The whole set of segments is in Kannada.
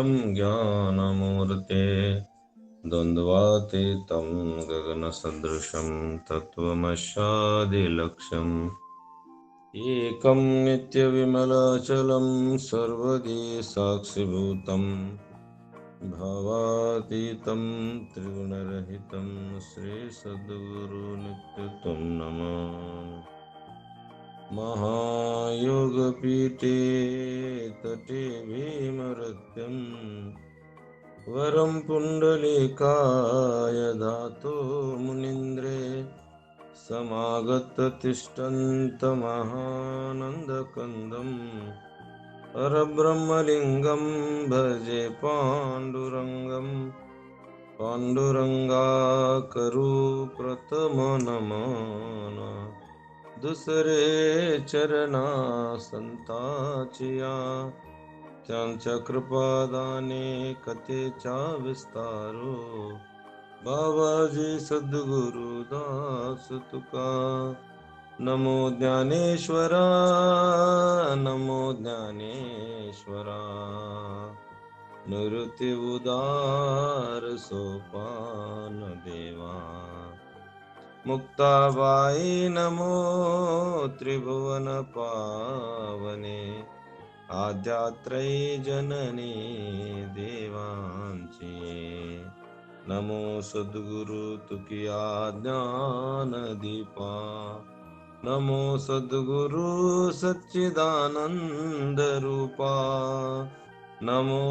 निर्मलं ज्ञानमूर्ते द्वन्द्वातीतं गगनसदृशं तत्त्वमस्यादिलक्ष्यम् एकं नित्यविमलाचलं सर्वदी साक्षिभूतं भावातीतं त्रिगुणरहितं श्रीसद्गुरुनित्यं नमामि। महायोगपीठे तटे भीमरत्यं वरं पुण्डलीकाय धातो मुनीन्द्रे समागततिष्ठन्तमहानन्दकन्दं परब्रह्मलिङ्गं भजे पाण्डुरङ्गाकरु प्रथमनमन दुसरे चरणा संताचिया त्यांच्या कृपादाने कथेचा विस्तारो बाबाजी सद्गुरुदास तुका नमो ज्ञानेश्वरा निवृत्ती उदार सोपान देवा मुक्ताबाई नमो त्रिभुवन पावने आद्यात्रयी जननी देवांची नमो सद्गुरु तुकिया ज्ञान दीपा नमो सद्गुरु सच्चिदानंद रूपा नमो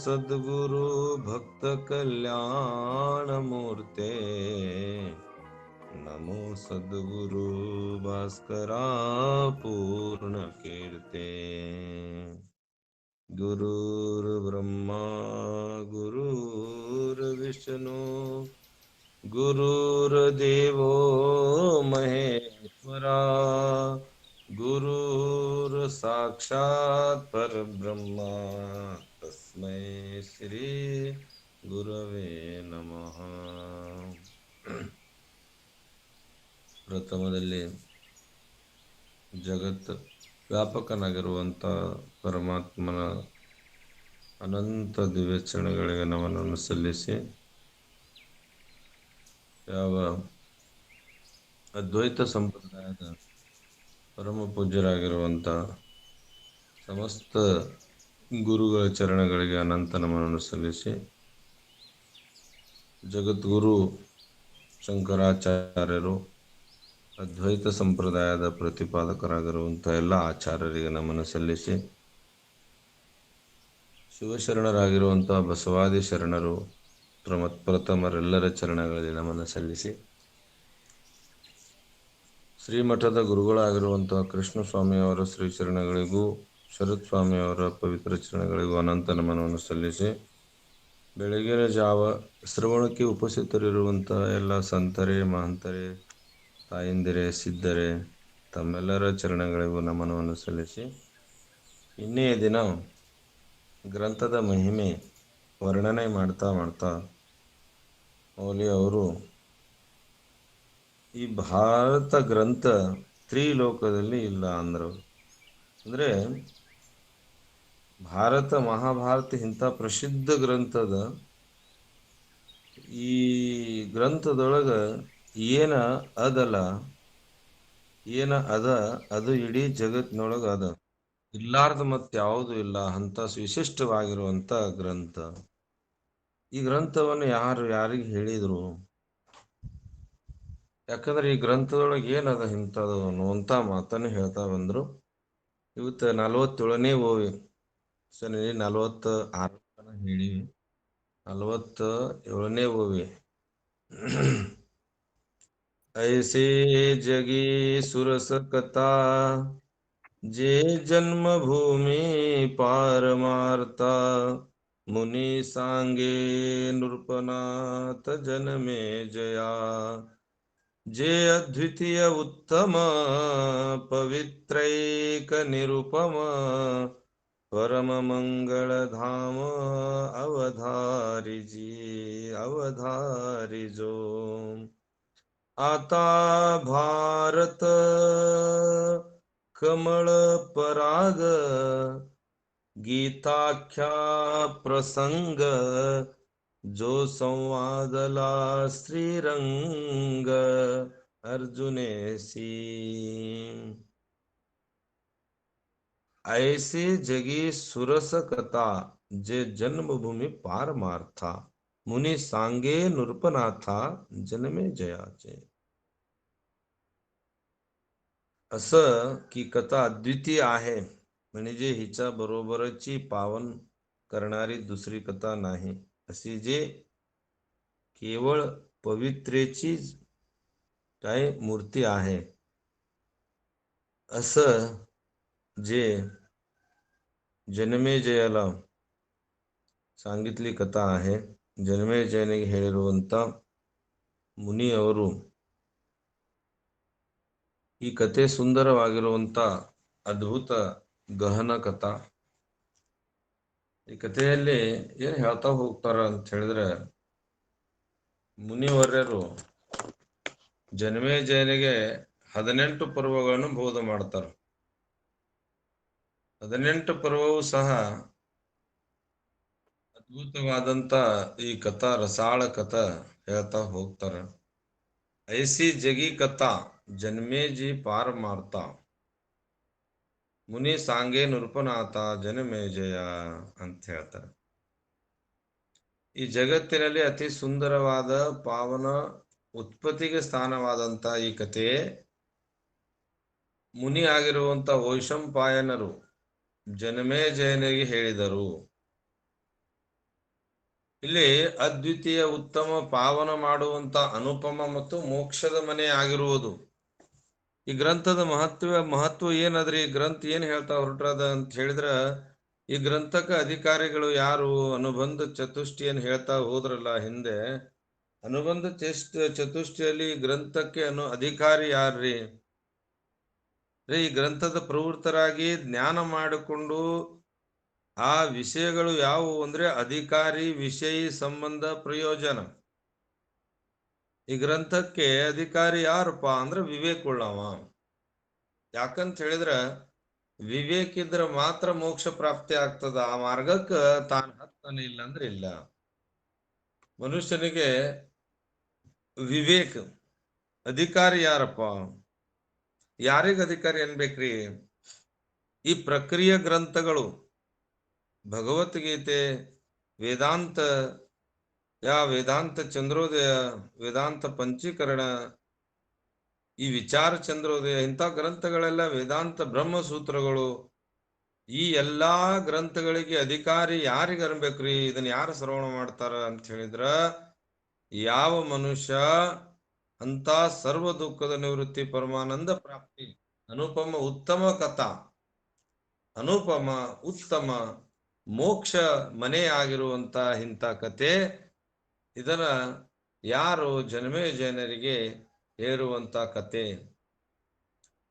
सद्गुरु भक्त कल्याण मूर्ते नमो सद्गुरु भास्करा पूर्ण कीर्ते गुरुर्ब्रह्मा गुरुर्विष्णु गुरुर्देवो महेश्वरा गुरुर्साक्षात् परब्रह्मा तस्मै श्री गुरवे नमः। ಪ್ರಥಮದಲ್ಲಿ ಜಗತ್ ವ್ಯಾಪಕನಾಗಿರುವಂಥ ಪರಮಾತ್ಮನ ಅನಂತ ದಿವ್ಯಚರಣಗಳಿಗೆ ನಮನವನ್ನು ಸಲ್ಲಿಸಿ ಯಾವ ಅದ್ವೈತ ಸಂಪ್ರದಾಯದ ಪರಮ ಪೂಜ್ಯರಾಗಿರುವಂಥ ಸಮಸ್ತ ಗುರುಗಳ ಚರಣಗಳಿಗೆ ಅನಂತ ನಮನವನ್ನು ಸಲ್ಲಿಸಿ ಜಗದ್ಗುರು ಶಂಕರಾಚಾರ್ಯರು ಅದ್ವೈತ ಸಂಪ್ರದಾಯದ ಪ್ರತಿಪಾದಕರಾಗಿರುವಂಥ ಎಲ್ಲ ಆಚಾರ್ಯರಿಗೆ ನಮನ ಸಲ್ಲಿಸಿ ಶಿವಶರಣರಾಗಿರುವಂಥ ಬಸವಾದಿ ಶರಣರು ಪ್ರಥಮರೆಲ್ಲರ ಚರಣಗಳಲ್ಲಿ ನಮನ ಸಲ್ಲಿಸಿ ಶ್ರೀಮಠದ ಗುರುಗಳಾಗಿರುವಂಥ ಕೃಷ್ಣ ಸ್ವಾಮಿಯವರ ಶ್ರೀ ಚರಣಗಳಿಗೂ ಶರತ್ ಸ್ವಾಮಿಯವರ ಪವಿತ್ರ ಚರಣಗಳಿಗೂ ಅನಂತ ನಮನವನ್ನು ಸಲ್ಲಿಸಿ ಬೆಳಗಿನ ಜಾವ ಶ್ರವಣಕ್ಕೆ ಉಪಸ್ಥಿತರಿರುವಂಥ ಎಲ್ಲ ಸಂತರೇ ಮಹಂತರೇ ತಾಯಂದಿರೇ ಸಿದ್ಧರೇ ತಮ್ಮೆಲ್ಲರ ಚರಣಗಳಿಗೂ ನಮನವನ್ನು ಸಲ್ಲಿಸಿ ಇನ್ನೇ ದಿನ ಗ್ರಂಥದ ಮಹಿಮೆ ವರ್ಣನೆ ಮಾಡ್ತಾ ಮೌಲಿ ಅವರು ಈ ಭಾರತ ಗ್ರಂಥ ತ್ರಿಲೋಕದಲ್ಲಿ ಇಲ್ಲ ಅಂದರು. ಅಂದರೆ ಭಾರತ ಮಹಾಭಾರತ ಇಂಥ ಪ್ರಸಿದ್ಧ ಗ್ರಂಥದ ಈ ಗ್ರಂಥದೊಳಗ ಏನ ಅದ ಅದು ಇಡೀ ಜಗತ್ತಿನೊಳಗ ಅದ, ಇಲ್ಲಾರ್ದ ಮತ್ತೆ ಯಾವುದು ಇಲ್ಲ ಅಂತ ವಿಶಿಷ್ಟವಾಗಿರುವಂತ ಗ್ರಂಥ. ಈ ಗ್ರಂಥವನ್ನು ಯಾರಿಗೆ ಹೇಳಿದ್ರು? ಯಾಕಂದ್ರೆ ಈ ಗ್ರಂಥದೊಳಗೆ ಏನದ ಇಂಥದ್ದು ಅನ್ನುವಂಥ ಮಾತನ್ನು ಹೇಳ್ತಾ ಬಂದ್ರು. ಇವತ್ತು 47ನೇ ಓವಿ, 46 ಹೇಳಿವಿ, 47ನೇ ಓವಿ. ऐसे जगी सुरस कथा जे जन्मभूमि पारमार्ता मुनि सांगे नृपनाथ जनमे जया जे अद्वितीय उत्तम पवित्रैक निरुपम परम मंगल धाम अवधारी जो आता भारत कमल पराग गीताख्या प्रसंग जो संवादला श्रीरंग अर्जुनेसी ऐसे जगी सुरस कथा जे जन्मभूमी पार मार्था मुनी सांगे नृपनाथा जन्मे जयाचे. असं की कथा अद्वितीय आहे म्हणजे हिच्या बरोबरची पावन करणारी दुसरी कथा नाही अशी जे केवळ पवित्रेची काय मूर्ती आहे असं जे ಜನ್ಮೇಜಯಲ सांगितली ಕಥಾ आहे ಜನ್ಮೇಜಯನಿಗೆ ಹೇಳಿರುವಂತ ಮುನಿಯವರು ಈ ಕಥೆ ಸುಂದರವಾಗಿರುವಂತ ಅದ್ಭುತ ಗಹನ ಕಥಾ. ಈ ಕಥೆಯಲ್ಲಿ ಏನ್ ಹೇಳ್ತಾ ಹೋಗ್ತಾರ ಅಂತ ಹೇಳಿದ್ರೆ ಮುನಿವರ್ಯರು ಜನ್ಮೇಜಯನಿಗೆ 18 ಪರ್ವಗಳನ್ನು ಬೋಧ ಮಾಡ್ತಾರೆ. 18 ಪರ್ವವು ಸಹ ಅದ್ಭುತವಾದಂತ ಈ ಕಥಾ ರಸಾಳ ಕಥಾ ಹೇಳ್ತಾ ಹೋಗ್ತಾರ. ಐಸಿ ಜಗಿ ಕಥಾ ಜನ್ಮೇಜಿ ಪಾರ ಮಾರ್ತಾ ಮುನಿ ಸಾಂಗೆ ನೃಪನಾಥ ಜನಮೇಜಯ ಅಂತ ಹೇಳ್ತಾರೆ. ಈ ಜಗತ್ತಿನಲ್ಲಿ ಅತಿ ಸುಂದರವಾದ ಪಾವನ ಉತ್ಪತ್ತಿಗೆ ಸ್ಥಾನವಾದಂತ ಈ ಕಥೆ ಮುನಿ ಆಗಿರುವಂತ ವೈಶಂಪಾಯನರು ಜನಮೇಜಯನಿಗೆ ಹೇಳಿದರು. ಇಲ್ಲಿ ಅದ್ವಿತೀಯ ಉತ್ತಮ ಪಾವನ ಮಾಡುವಂತ ಅನುಪಮ ಮತ್ತು ಮೋಕ್ಷದ ಮನೆ ಆಗಿರುವುದು. ಈ ಗ್ರಂಥದ ಮಹತ್ವ ಏನದ್ರಿ? ಈ ಗ್ರಂಥ ಏನ್ ಹೇಳ್ತಾ ಹೊರಟ್ರದ ಅಂತ ಹೇಳಿದ್ರ ಈ ಗ್ರಂಥಕ ಅಧಿಕಾರಿಗಳು ಯಾರು? ಅನುಬಂಧ ಚತುಷ್ಟಿಯನ್ನು ಹೇಳ್ತಾ ಹೋದ್ರಲ್ಲ ಹಿಂದೆ, ಅನುಬಂಧ ಚತುಷ್ಟಿಯಲ್ಲಿ ಗ್ರಂಥಕ್ಕೆ ಅಧಿಕಾರಿ ಯಾರ್ರಿ? ಈ ಗ್ರಂಥದ ಪ್ರವೃತ್ತರಾಗಿ ಜ್ಞಾನ ಮಾಡಿಕೊಂಡು ಆ ವಿಷಯಗಳು ಯಾವುವು ಅಂದ್ರೆ ಅಧಿಕಾರಿ, ವಿಷಯಿ, ಸಂಬಂಧ, ಪ್ರಯೋಜನ. ಈ ಗ್ರಂಥಕ್ಕೆ ಅಧಿಕಾರಿ ಯಾರಪ್ಪ ಅಂದ್ರೆ ವಿವೇಕುಳ್ಳವ. ಯಾಕಂತ ಹೇಳಿದ್ರ ವಿವೇಕ ಇದ್ರ ಮಾತ್ರ ಮೋಕ್ಷ ಪ್ರಾಪ್ತಿ ಆಗ್ತದ. ಆ ಮಾರ್ಗಕ್ಕೆ ತಾನು ಹತ್ತಾನೆ ಇಲ್ಲ ಅಂದ್ರೆ ಇಲ್ಲ. ಮನುಷ್ಯನಿಗೆ ವಿವೇಕ ಅಧಿಕಾರಿ ಯಾರಪ್ಪ? ಯಾರಿಗ ಅಧಿಕಾರಿ ಅನ್ಬೇಕ್ರಿ? ಈ ಪ್ರಕ್ರಿಯೆ ಗ್ರಂಥಗಳು ಭಗವದ್ಗೀತೆ, ವೇದಾಂತ, ವೇದಾಂತ ಚಂದ್ರೋದಯ, ವೇದಾಂತ ಪಂಚೀಕರಣ, ಈ ವಿಚಾರ ಚಂದ್ರೋದಯ, ಇಂಥ ಗ್ರಂಥಗಳೆಲ್ಲ ವೇದಾಂತ ಬ್ರಹ್ಮಸೂತ್ರಗಳು, ಈ ಎಲ್ಲಾ ಗ್ರಂಥಗಳಿಗೆ ಅಧಿಕಾರಿ ಯಾರಿಗ ಅನ್ಬೇಕ್ರಿ? ಇದನ್ನ ಯಾರು ಶ್ರವಣ ಮಾಡ್ತಾರ ಅಂತ ಹೇಳಿದ್ರ ಯಾವ ಮನುಷ್ಯ ಅಂತ ಸರ್ವ ದುಃಖದ ನಿವೃತ್ತಿ ಪರಮಾನಂದ ಪ್ರಾಪ್ತಿ ಅನುಪಮ ಉತ್ತಮ ಕಥಾ, ಅನುಪಮ ಉತ್ತಮ ಮೋಕ್ಷ ಮನೆ ಆಗಿರುವಂತ ಇಂಥ ಕತೆ ಇದನ್ನ ಯಾರು ಜನ್ಮೇಜಯನರಿಗೆ ಹೇರುವಂತ ಕತೆ.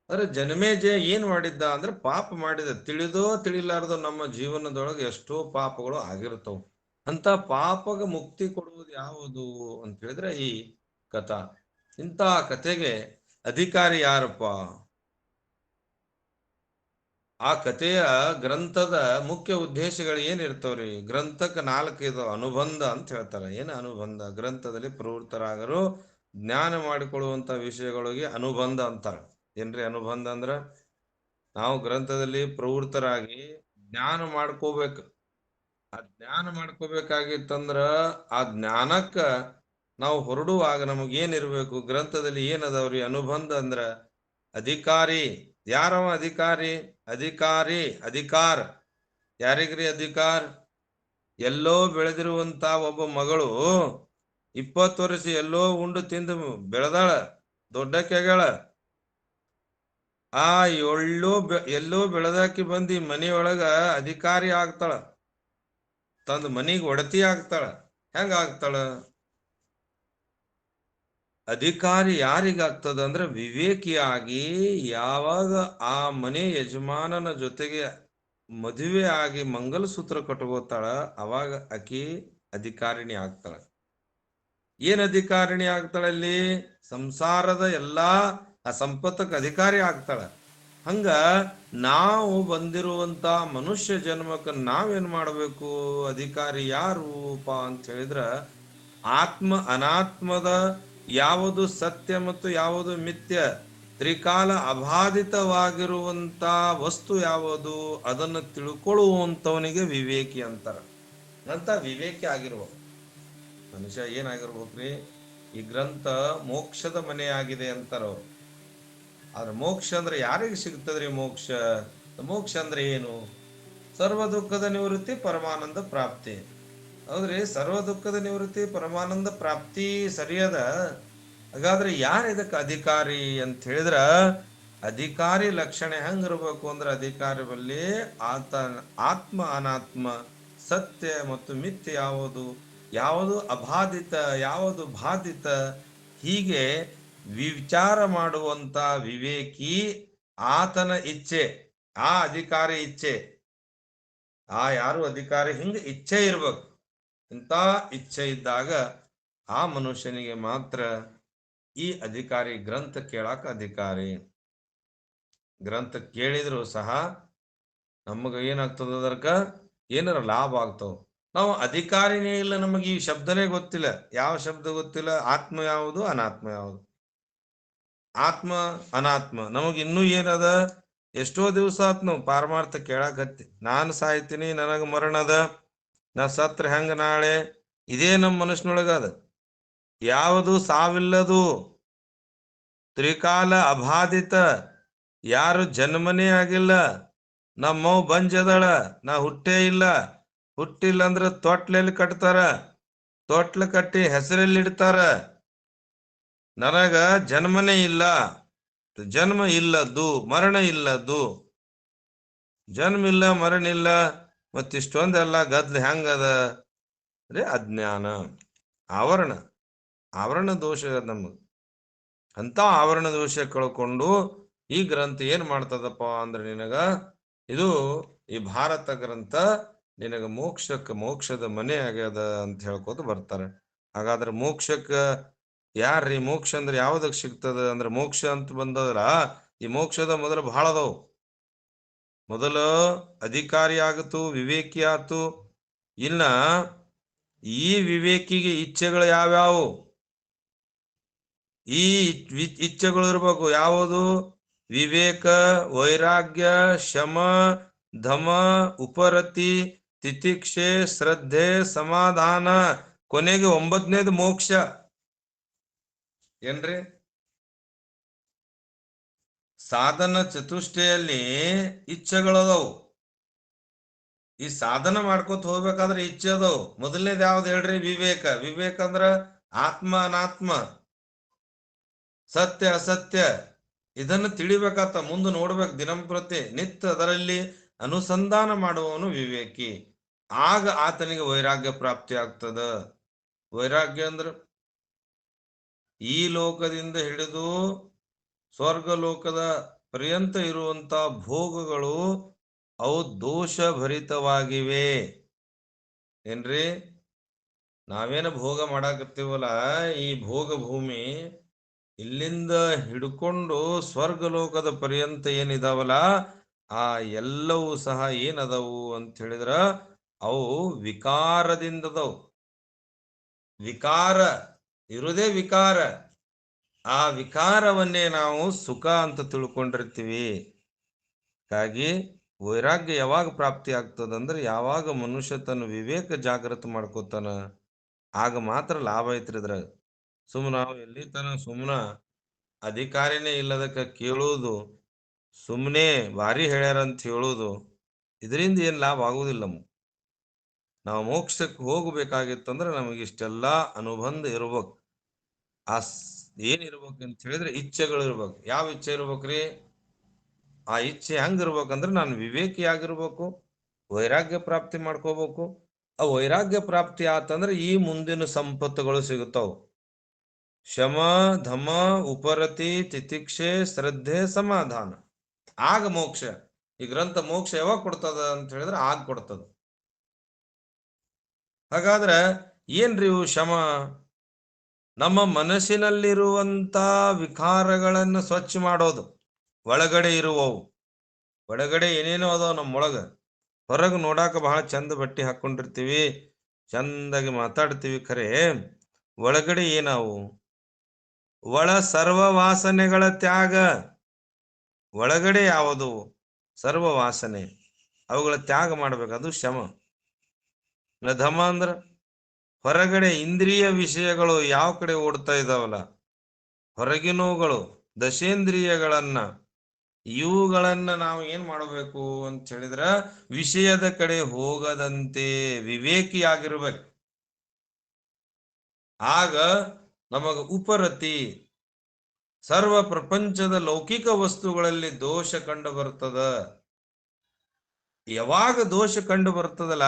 ಅಂದ್ರೆ ಜನ್ಮೇಜಯ ಏನ್ ಮಾಡಿದ್ದ ಅಂದ್ರೆ ಪಾಪ ಮಾಡಿದ. ತಿಳಿದೋ ತಿಳಿಲಾರ್ದೋ ನಮ್ಮ ಜೀವನದೊಳಗೆ ಎಷ್ಟೋ ಪಾಪಗಳು ಆಗಿರ್ತಾವ. ಅಂತ ಪಾಪಗ ಮುಕ್ತಿ ಕೊಡುವುದು ಯಾವುದು ಅಂತ ಹೇಳಿದ್ರೆ ಈ ಕಥಾ. ಇಂಥ ಕಥೆಗೆ ಅಧಿಕಾರಿ ಯಾರಪ್ಪ? ಆ ಕಥೆಯ ಗ್ರಂಥದ ಮುಖ್ಯ ಉದ್ದೇಶಗಳು ಏನಿರ್ತಾವ್ರಿ? ಗ್ರಂಥಕ್ಕೆ 4 ಇದು ಅನುಬಂಧ ಅಂತ ಹೇಳ್ತಾರೆ. ಏನು ಅನುಬಂಧ? ಗ್ರಂಥದಲ್ಲಿ ಪ್ರವೃತ್ತರಾಗರು ಜ್ಞಾನ ಮಾಡಿಕೊಳ್ಳುವಂತ ವಿಷಯಗಳಿಗೆ ಅನುಬಂಧ ಅಂತಾರೆ. ಏನ್ರಿ ಅನುಬಂಧ ಅಂದ್ರ? ನಾವು ಗ್ರಂಥದಲ್ಲಿ ಪ್ರವೃತ್ತರಾಗಿ ಜ್ಞಾನ ಮಾಡ್ಕೋಬೇಕು. ಆ ಜ್ಞಾನ ಮಾಡ್ಕೋಬೇಕಾಗಿತ್ತಂದ್ರ ಆ ಜ್ಞಾನಕ್ಕ ನಾವು ಹೊರಡುವಾಗ ನಮಗೇನಿರ್ಬೇಕು? ಗ್ರಂಥದಲ್ಲಿ ಏನದವ್ರಿ? ಅನುಬಂಧ ಅಂದ್ರ ಅಧಿಕಾರಿ. ಯಾರವ ಅಧಿಕಾರಿ? ಅಧಿಕಾರಿ ಅಧಿಕಾರ ಯಾರಿಗ್ರಿ ಅಧಿಕಾರ? ಎಲ್ಲೋ ಬೆಳೆದಿರುವಂತ ಒಬ್ಬ ಮಗಳು 20 ವರ್ಷ ಎಲ್ಲೋ ಉಂಡು ತಿಂದು ಬೆಳೆದಾಳ, ದೊಡ್ಡಕ್ಕಾಗ್ಯಾಳ. ಆ ಎಲ್ಲೋ ಬೆಳೆದಾಕಿ ಬಂದಿ ಮನೆಯೊಳಗ ಅಧಿಕಾರಿ ಆಗ್ತಾಳ, ತಂದು ಮನಿಗೆ ಒಡತಿ ಆಗ್ತಾಳ. ಹೆಂಗ ಆಗ್ತಾಳ? ಅಧಿಕಾರಿ ಯಾರಿಗಾಗ್ತದ ಅಂದ್ರೆ ವಿವೇಕಿಯಾಗಿ ಯಾವಾಗ ಆ ಮನೆ ಯಜಮಾನನ ಜೊತೆಗೆ ಮದುವೆ ಆಗಿ ಮಂಗಲಸೂತ್ರ ಕಟ್ಕೋತಾಳ ಅವಾಗ ಆಕಿ ಅಧಿಕಾರಿಣಿ ಆಗ್ತಾಳ. ಏನ್ ಅಧಿಕಾರಿಣಿ ಆಗ್ತಾಳಲ್ಲಿ? ಸಂಸಾರದ ಎಲ್ಲಾ ಆ ಸಂಪತ್ತಕ್ಕೆ ಅಧಿಕಾರಿ ಆಗ್ತಾಳ. ಹಂಗ ನಾವು ಬಂದಿರುವಂತ ಮನುಷ್ಯ ಜನ್ಮಕ್ಕೆ ನಾವೇನ್ ಮಾಡಬೇಕು? ಅಧಿಕಾರಿ ಯಾರೂಪ ಅಂತ ಹೇಳಿದ್ರ ಆತ್ಮ ಅನಾತ್ಮದ ಯಾವುದು ಸತ್ಯ ಮತ್ತು ಯಾವುದು ಮಿಥ್ಯ, ತ್ರಿಕಾಲ ಅಬಾಧಿತವಾಗಿರುವಂತ ವಸ್ತು ಯಾವುದು ಅದನ್ನು ತಿಳ್ಕೊಳ್ಳುವಂತವನಿಗೆ ವಿವೇಕಿ ಅಂತಾರ. ಅಂತ ವಿವೇಕಿ ಆಗಿರುವ ಮನುಷ್ಯ ಏನಾಗಿರ್ಬೇಕ್ರಿ? ಈ ಗ್ರಂಥ ಮೋಕ್ಷದ ಮನೆಯಾಗಿದೆ ಅಂತಾರ ಅವ್ರು. ಆದ್ರೆ ಮೋಕ್ಷ ಅಂದ್ರೆ ಯಾರಿಗೆ ಸಿಗ್ತದ್ರಿ? ಮೋಕ್ಷ ಮೋಕ್ಷ ಅಂದ್ರೆ ಏನು? ಸರ್ವ ದುಃಖದ ನಿವೃತ್ತಿ, ಪರಮಾನಂದ ಪ್ರಾಪ್ತಿ. ಹೌದ್ರಿ, ಸರ್ವ ದುಃಖದ ನಿವೃತ್ತಿ, ಪರಮಾನಂದ ಪ್ರಾಪ್ತಿ ಸರಿಯದ. ಹಾಗಾದ್ರೆ ಯಾರು ಇದಕ್ಕೆ ಅಧಿಕಾರಿ ಅಂತ ಹೇಳಿದ್ರ, ಅಧಿಕಾರಿ ಲಕ್ಷಣ ಹೆಂಗಿರ್ಬೇಕು ಅಂದ್ರೆ, ಅಧಿಕಾರಿ ಬಲ್ಲಿ ಆತ್ಮ ಅನಾತ್ಮ, ಸತ್ಯ ಮತ್ತು ಮಿಥ್ಯ ಯಾವುದು, ಯಾವುದು ಅಬಾಧಿತ, ಯಾವುದು ಬಾಧಿತ, ಹೀಗೆ ವಿಚಾರ ಮಾಡುವಂತ ವಿವೇಕಿ ಆತನ ಇಚ್ಛೆ, ಆ ಅಧಿಕಾರಿ ಇಚ್ಛೆ, ಆ ಯಾರು ಅಧಿಕಾರಿ ಹಿಂಗ ಇಚ್ಛೆ ಇರ್ಬೇಕು. ಇಂಥ ಇಚ್ಛೆ ಇದ್ದಾಗ ಆ ಮನುಷ್ಯನಿಗೆ ಮಾತ್ರ ಈ ಅಧಿಕಾರಿ ಗ್ರಂಥ ಕೇಳಾಕ ಅಧಿಕಾರಿ. ಗ್ರಂಥ ಕೇಳಿದ್ರು ಸಹ ನಮಗ ಏನಾಗ್ತದ? ಅದಕ್ಕ ಏನಾರ ಲಾಭ ಆಗ್ತಾವ. ನಾವು ಅಧಿಕಾರಿನೇ ಇಲ್ಲ, ನಮಗೆ ಈ ಶಬ್ದನೇ ಗೊತ್ತಿಲ್ಲ. ಯಾವ ಶಬ್ದ ಗೊತ್ತಿಲ್ಲ? ಆತ್ಮ ಯಾವುದು, ಅನಾತ್ಮ ಯಾವುದು, ಆತ್ಮ ಅನಾತ್ಮ ನಮಗ್ ಇನ್ನೂ ಏನದ? ಎಷ್ಟೋ ದಿವಸ ಆತ್ ನಾವು ಪಾರಮಾರ್ಥ ಕೇಳಾಕತ್ತಿ. ನಾನು ಸಾಯ್ತೀನಿ, ನನಗ ಮರಣದ, ನಾ ಸತ್ರ ಹೆಂಗ ನಾಳೆ, ಇದೇ ನಮ್ಮ ಮನಸ್ಸಿನೊಳಗದ. ಯಾವುದು ಸಾವಿಲ್ಲದು, ತ್ರಿಕಾಲ ಅಬಾಧಿತ, ಯಾರು ಜನ್ಮನೇ ಆಗಿಲ್ಲ, ನಮ್ಮವ್ ಬಂಜದಳ, ನಾ ಹುಟ್ಟೇ ಇಲ್ಲ, ಹುಟ್ಟಿಲ್ಲ ಅಂದ್ರ ತೊಟ್ಲಲ್ಲಿ ಕಟ್ತಾರ, ತೊಟ್ಲ ಕಟ್ಟಿ ಹೆಸರಲ್ಲಿ ಇಡ್ತಾರ. ನನಗ ಜನ್ಮನೇ ಇಲ್ಲ, ಜನ್ಮ ಇಲ್ಲದ್ದು, ಮರಣ ಇಲ್ಲದ್ದು, ಜನ್ಮ ಇಲ್ಲ ಮರಣ ಇಲ್ಲ, ಮತ್ತಿಷ್ಟೊಂದೆಲ್ಲ ಗದ್ಲ ಹೆಂಗದ? ಅಂದ್ರೆ ಅಜ್ಞಾನ, ಆವರಣ, ಆವರಣ ದೋಷ ನಮಗ್. ಅಂತ ಆವರಣ ದೋಷ ಕಳ್ಕೊಂಡು ಈ ಗ್ರಂಥ ಏನ್ ಮಾಡ್ತದಪ್ಪ ಅಂದ್ರೆ, ನಿನಗ ಇದು ಈ ಭಾರತ ಗ್ರಂಥ ನಿನಗ ಮೋಕ್ಷದ ಮನೆ ಆಗ್ಯದ ಅಂತ ಹೇಳ್ಕೋತ ಬರ್ತಾರೆ. ಹಾಗಾದ್ರೆ ಮೋಕ್ಷಕ್ಕ ಯಾರ್ರೀ? ಮೋಕ್ಷ ಅಂದ್ರೆ ಯಾವ್ದಕ್ ಸಿಗ್ತದ ಅಂದ್ರೆ, ಮೋಕ್ಷ ಅಂತ ಬಂದದ್ರ ಈ ಮೋಕ್ಷದ ಮೊದಲು ಬಹಳ ಅದಾವು. ಮೊದಲು ಅಧಿಕಾರಿ ಆಗತು, ವಿವೇಕಿ ಆತು. ಇನ್ನ ಈ ವಿವೇಕಿಗೆ ಇಚ್ಛೆಗಳು ಯಾವ್ಯಾವು? ಈ ಇಚ್ಛೆಗಳು ಇರ್ಬೇಕು. ಯಾವುದು? ವಿವೇಕ, ವೈರಾಗ್ಯ, ಶಮ, ಧಮ, ಉಪರತಿ, ತಿತಿಕ್ಷೆ, ಶ್ರದ್ಧೆ, ಸಮಾಧಾನ, ಕೊನೆಗೆ 9ನೇದು ಮೋಕ್ಷ. ಏನ್ರಿ? ಸಾಧನ ಚತುಷ್ಟಯಲ್ಲಿ ಇಚ್ಛೆಗಳದವು. ಈ ಸಾಧನ ಮಾಡ್ಕೊತ ಹೋಗ್ಬೇಕಾದ್ರೆ ಇಚ್ಛೆ ಅದಾವು. ಮೊದಲನೇದು ಯಾವ್ದು ಹೇಳ್ರಿ? ವಿವೇಕ. ವಿವೇಕ ಅಂದ್ರ ಆತ್ಮ ಅನಾತ್ಮ, ಸತ್ಯ ಅಸತ್ಯ, ಇದನ್ನು ತಿಳಿಬೇಕಾತ, ಮುಂದೆ ನೋಡ್ಬೇಕು ದಿನಂಪ್ರತಿ ನಿತ್ಯ ಅದರಲ್ಲಿ ಅನುಸಂಧಾನ ಮಾಡುವವನು ವಿವೇಕಿ. ಆಗ ಆತನಿಗೆ ವೈರಾಗ್ಯ ಪ್ರಾಪ್ತಿ ಆಗ್ತದ. ವೈರಾಗ್ಯ ಅಂದ್ರ ಈ ಲೋಕದಿಂದ ಹಿಡಿದು ಸ್ವರ್ಗ ಲೋಕದ ಪರ್ಯಂತ ಇರುವಂತ ಭೋಗಗಳು ಅವು ದೋಷ ಭರಿತವಾಗಿವೆ. ಏನ್ರಿ? ನಾವೇನು ಭೋಗ ಮಾಡಾಕತ್ತೀವಲ್ಲ, ಈ ಭೋಗ ಭೂಮಿ ಇಲ್ಲಿಂದ ಹಿಡ್ಕೊಂಡು ಸ್ವರ್ಗ ಲೋಕದ ಪರ್ಯಂತ ಏನಿದಾವಲ್ಲ, ಆ ಎಲ್ಲವೂ ಸಹ ಏನದವು ಅಂತ ಹೇಳಿದ್ರ ಅವು ವಿಕಾರದಿಂದದವು. ವಿಕಾರ ಇರುವುದೇ ವಿಕಾರ. ಆ ವಿಕಾರವನ್ನೇ ನಾವು ಸುಖ ಅಂತ ತಿಳ್ಕೊಂಡಿರ್ತೀವಿ. ಹಾಗಾಗಿ ವೈರಾಗ್ಯ ಯಾವಾಗ ಪ್ರಾಪ್ತಿ ಆಗ್ತದಂದ್ರೆ, ಯಾವಾಗ ಮನುಷ್ಯ ತನ್ನ ವಿವೇಕ ಜಾಗೃತ ಮಾಡ್ಕೋತಾನ, ಆಗ ಮಾತ್ರ ಲಾಭ ಐತ್ರಿ ಇದ್ರಾಗ. ನಾವು ಎಲ್ಲಿ ತನ ಸುಮ್ನ ಅಧಿಕಾರಿನೇ ಇಲ್ಲದಕ್ಕ ಕೇಳುವುದು, ಸುಮ್ಮನೆ ಭಾರಿ ಹೇಳ್ಯಾರ ಅಂತ ಹೇಳುವುದು, ಇದರಿಂದ ಏನ್ ಲಾಭ ಆಗುದಿಲ್ಲ ನಮ್ಗೆ. ನಾವು ಮೋಕ್ಷಕ್ಕೆ ಹೋಗ್ಬೇಕಾಗಿತ್ತಂದ್ರೆ ನಮಗಿಷ್ಟೆಲ್ಲಾ ಅನುಬಂಧ ಇರ್ಬೇಕು. ಆ ಏನಿರ್ಬೇಕು ಅಂತ ಹೇಳಿದ್ರೆ ಇಚ್ಛೆಗಳು ಇರ್ಬೇಕು. ಯಾವ ಇಚ್ಛೆ ಇರ್ಬೇಕ್ರಿ? ಆ ಇಚ್ಛೆ ಹೆಂಗಿರ್ಬೇಕಂದ್ರೆ, ನಾನು ವಿವೇಕಿ ಆಗಿರ್ಬೇಕು, ವೈರಾಗ್ಯ ಪ್ರಾಪ್ತಿ ಮಾಡ್ಕೋಬೇಕು. ಆ ವೈರಾಗ್ಯ ಪ್ರಾಪ್ತಿ ಆತಂದ್ರೆ ಈ ಮುಂದಿನ ಸಂಪತ್ತುಗಳು ಸಿಗುತ್ತಾವ. ಶಮ, ಧಮ, ಉಪರತಿ, ತಿತಿಕ್ಷೆ, ಶ್ರದ್ಧೆ, ಸಮಾಧಾನ, ಆಗ ಮೋಕ್ಷ. ಈ ಗ್ರಂಥ ಮೋಕ್ಷ ಯಾವಾಗ ಕೊಡ್ತದ ಅಂತ ಹೇಳಿದ್ರೆ ಆಗ ಕೊಡ್ತದ. ಹಾಗಾದ್ರೆ ಏನ್ರಿ ಇವು ಶಮ? ನಮ್ಮ ಮನಸ್ಸಿನಲ್ಲಿರುವಂತ ವಿಕಾರಗಳನ್ನು ಸ್ವಚ್ಛ ಮಾಡೋದು. ಒಳಗಡೆ ಇರುವವು ಒಳಗಡೆ ಏನೇನೋ ಅದಾವ ನಮ್ಮೊಳಗ. ಹೊರಗೆ ನೋಡಾಕ ಬಹಳ ಚಂದ ಬಟ್ಟೆ ಹಾಕೊಂಡಿರ್ತೀವಿ, ಚಂದಾಗಿ ಮಾತಾಡ್ತೀವಿ, ಖರೆ ಒಳಗಡೆ ಏನಾವು? ಒಳ ಸರ್ವ ವಾಸನೆಗಳ ತ್ಯಾಗ. ಒಳಗಡೆ ಯಾವುದು ಸರ್ವ ವಾಸನೆ, ಅವುಗಳ ತ್ಯಾಗ ಮಾಡ್ಬೇಕು, ಅದು ಶಮ. ಧಮ ಅಂದ್ರ ಹೊರಗಡೆ ಇಂದ್ರಿಯ ವಿಷಯಗಳು ಯಾವ ಕಡೆ ಓಡ್ತಾ ಇದಾವಲ್ಲ, ಹೊರಗಿನವುಗಳು ದಶೇಂದ್ರಿಯಗಳನ್ನ, ಇವುಗಳನ್ನ ನಾವು ಏನ್ ಮಾಡಬೇಕು ಅಂತ ಹೇಳಿದ್ರ, ವಿಷಯದ ಕಡೆ ಹೋಗದಂತೆ ವಿವೇಕಿಯಾಗಿರ್ಬೇಕು. ಆಗ ನಮಗ ಉಪರತಿ, ಸರ್ವ ಪ್ರಪಂಚದ ಲೌಕಿಕ ವಸ್ತುಗಳಲ್ಲಿ ದೋಷ ಕಂಡು ಬರ್ತದ. ಯಾವಾಗ ದೋಷ ಕಂಡು ಬರ್ತದಲ್ಲ,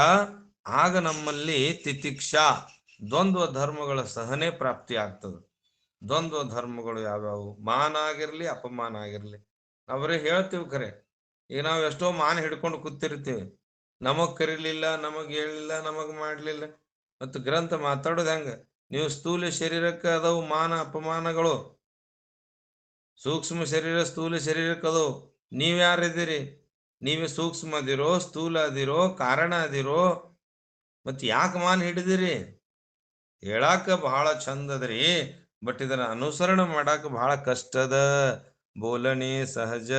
ಆಗ ನಮ್ಮಲ್ಲಿ ತಿತಿಕ್ಷಾ, ದ್ವಂದ್ವ ಧರ್ಮಗಳ ಸಹನೆ ಪ್ರಾಪ್ತಿ ಆಗ್ತದೆ. ದ್ವಂದ್ವ ಧರ್ಮಗಳು ಯಾವ್ಯಾವು? ಮಾನ ಆಗಿರ್ಲಿ, ಅಪಮಾನ ಆಗಿರ್ಲಿ. ನಾವ್ರೇ ಹೇಳ್ತೀವಿ ಖರೆ, ಈಗ ನಾವು ಎಷ್ಟೋ ಮಾನ ಹಿಡ್ಕೊಂಡು ಕೂತಿರ್ತೀವಿ, ನಮಗ್ ಕರೀಲಿಲ್ಲ, ನಮಗ್ ಹೇಳಿಲ್ಲ, ನಮಗ್ ಮಾಡ್ಲಿಲ್ಲ. ಮತ್ತು ಗ್ರಂಥ ಮಾತಾಡೋದು ಹೆಂಗ? ನೀವು ಸ್ಥೂಲ ಶರೀರಕ್ಕೆ ಅದಾವು ಮಾನ ಅಪಮಾನಗಳು, ಸೂಕ್ಷ್ಮ ಶರೀರ ಸ್ಥೂಲ ಶರೀರಕ್ಕದು. ನೀವ್ಯಾರಿದ್ದೀರಿ? ನೀವೇ ಸೂಕ್ಷ್ಮ ಅದಿರೋ, ಸ್ಥೂಲ ಅದಿರೋ, ಕಾರಣ ಅದಿರೋ, ಮತ್ ಯಾಕೆ ಮಾನ್ ಹಿಡಿದಿರಿ? ಹೇಳಾಕ ಬಹಳ ಚಂದ ಅದ್ರಿ, ಬಟ್ ಇದನ್ನ ಅನುಸರಣೆ ಮಾಡಾಕ ಬಹಳ ಕಷ್ಟದ. ಬೋಲಣೆ ಸಹಜ,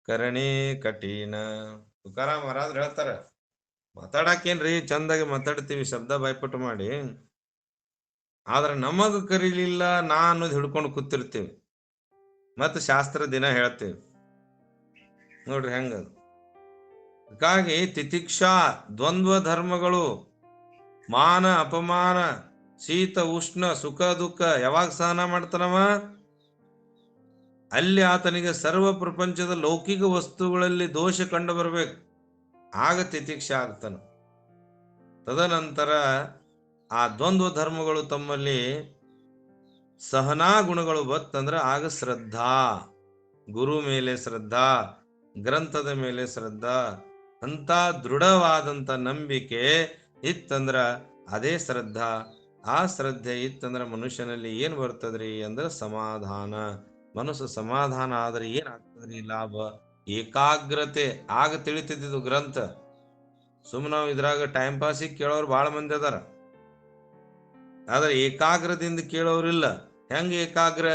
ಕರಣೆ ಕಠಿಣ. ತುಕಾರಾಮ್ ಮಹಾರಾಜ್ ಹೇಳ್ತಾರ, ಮಾತಾಡಾಕೇನ್ರಿ ಚಂದಾಗಿ ಮಾತಾಡ್ತೀವಿ ಶಬ್ದ ಬಾಯ್ಪಟ್ಟು ಮಾಡಿ, ಆದ್ರೆ ನಮಗ ಕರೀಲಿಲ್ಲ ನಾ ಅನ್ನೋದು ಹಿಡ್ಕೊಂಡು ಕೂತಿರ್ತೀವಿ, ಮತ್ತ ಶಾಸ್ತ್ರ ದಿನ ಹೇಳ್ತೇವೆ ನೋಡ್ರಿ ಹೆಂಗದು. ಹಾಗಾಗಿ ತಿತಿಕ್ಷಾ, ದ್ವಂದ್ವ ಧರ್ಮಗಳು, ಮಾನ ಅಪಮಾನ, ಶೀತ ಉಷ್ಣ, ಸುಖ ದುಃಖ ಯಾವಾಗ ಸಹನ ಮಾಡ್ತಾನವ? ಅಲ್ಲಿ ಆತನಿಗೆ ಸರ್ವ ಪ್ರಪಂಚದ ಲೌಕಿಕ ವಸ್ತುಗಳಲ್ಲಿ ದೋಷ ಕಂಡು ಬರ್ಬೇಕು, ಆಗ ತಿತಿಕ್ಷಾ ಆಗ್ತಾನ. ತದನಂತರ ಆ ದ್ವಂದ್ವ ಧರ್ಮಗಳು ತಮ್ಮಲ್ಲಿ ಸಹನಾ ಗುಣಗಳು ಬತ್ತಂದ್ರೆ ಆಗ ಶ್ರದ್ಧಾ, ಗುರು ಮೇಲೆ ಶ್ರದ್ಧಾ, ಗ್ರಂಥದ ಮೇಲೆ ಶ್ರದ್ಧಾ, ಅಂತ ದೃಢವಾದಂತ ನಂಬಿಕೆ ಇತ್ತಂದ್ರ ಅದೇ ಶ್ರದ್ಧಾ. ಆ ಶ್ರದ್ಧೆ ಇತ್ತಂದ್ರ ಮನುಷ್ಯನಲ್ಲಿ ಏನ್ ಬರ್ತದ್ರಿ ಅಂದ್ರೆ ಸಮಾಧಾನ. ಮನಸ್ಸು ಸಮಾಧಾನ ಆದ್ರೆ ಏನಾಗ್ತದ್ರಿ ಲಾಭ? ಏಕಾಗ್ರತೆ. ಆಗ ತಿಳಿತಿದ್ದು ಗ್ರಂಥ. ಸುಮ್ಮನೆ ನಾವು ಇದ್ರಾಗ ಟೈಮ್ ಪಾಸಿಗೆ ಕೇಳೋರು ಬಹಳ ಮಂದಿ ಅದಾರ, ಆದ್ರೆ ಏಕಾಗ್ರದಿಂದ ಕೇಳೋರಿಲ್ಲ. ಹೆಂಗ ಏಕಾಗ್ರ?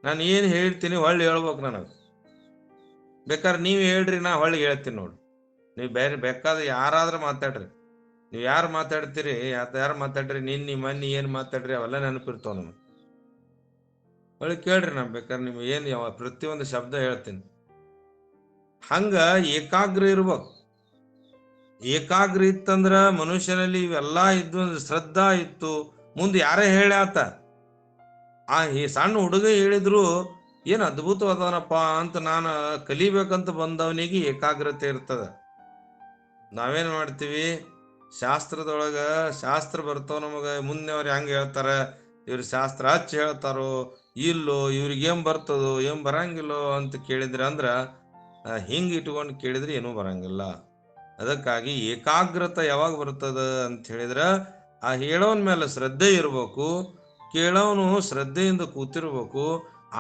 ನಾನು ಏನ್ ಹೇಳ್ತೀನಿ ಹೊಳ್ಳಿ ಹೇಳ್ಬೇಕು ನನಗೆ. ಬೇಕಾದ್ರೆ ನೀವ್ ಹೇಳ್ರಿ, ನಾ ಹೊಳ್ಳಿ ಹೇಳ್ತೀನಿ ನೋಡಿ. ನೀವು ಬೇರೆ ಬೇಕಾದ್ರೆ ಯಾರಾದ್ರೂ ಮಾತಾಡ್ರಿ, ನೀವು ಯಾರು ಮಾತಾಡ್ತೀರಿ, ಯಾರು ಮಾತಾಡ್ರಿ, ನಿನ್ನಿ ಮನ್ನಿ ಏನ್ ಮಾತಾಡ್ರಿ ಅವೆಲ್ಲ ನೆನಪಿರ್ತಾವ ನಮ್ಗೆ. ಹೊಳ್ಳಿ ಕೇಳ್ರಿ, ನಾ ಬೇಕಾದ್ರೆ ನಿಮ್ಗೆ ಏನ್ ಯಾವ ಪ್ರತಿಯೊಂದು ಶಬ್ದ ಹೇಳ್ತೀನಿ. ಹಂಗ ಏಕಾಗ್ರ ಇರ್ಬೇಕು. ಏಕಾಗ್ರ ಇತ್ತಂದ್ರ ಮನುಷ್ಯನಲ್ಲಿ ಇವೆಲ್ಲಾ ಇದ್ದು, ಶ್ರದ್ಧಾ ಇತ್ತು, ಮುಂದೆ ಯಾರೇ ಹೇಳ್ಯಾತ, ಈ ಸಣ್ಣ ಹುಡುಗ ಹೇಳಿದ್ರು ಏನ್ ಅದ್ಭುತವಾದನಪ್ಪ ಅಂತ ನಾನು ಕಲಿಬೇಕಂತ ಬಂದವನಿಗೆ ಏಕಾಗ್ರತೆ ಇರ್ತದ. ನಾವೇನ್ ಮಾಡ್ತೀವಿ, ಶಾಸ್ತ್ರದೊಳಗ ಶಾಸ್ತ್ರ ಬರ್ತಾವ ನಮಗ, ಮುಂದೆ ಅವ್ರು ಹೆಂಗ ಹೇಳ್ತಾರ, ಇವ್ರ ಶಾಸ್ತ್ರ ಹಚ್ಚಿ ಹೇಳ್ತಾರೋ ಇಲ್ಲೋ, ಇವ್ರಿಗೇನ್ ಬರ್ತದೋ ಏನ್ ಬರಂಗಿಲ್ಲೋ ಅಂತ ಕೇಳಿದ್ರೆ ಅಂದ್ರ ಹಿಂಗ್ ಇಟ್ಕೊಂಡು ಕೇಳಿದ್ರೆ ಏನೂ ಬರಂಗಿಲ್ಲ. ಅದಕ್ಕಾಗಿ ಏಕಾಗ್ರತೆ ಯಾವಾಗ ಬರ್ತದ ಅಂತ ಹೇಳಿದ್ರ, ಆ ಹೇಳೋನ್ ಮೇಲೆ ಶ್ರದ್ಧೆ ಇರ್ಬೇಕು, ಕೇಳೋನು ಶ್ರದ್ಧೆಯಿಂದ ಕೂತಿರ್ಬೇಕು.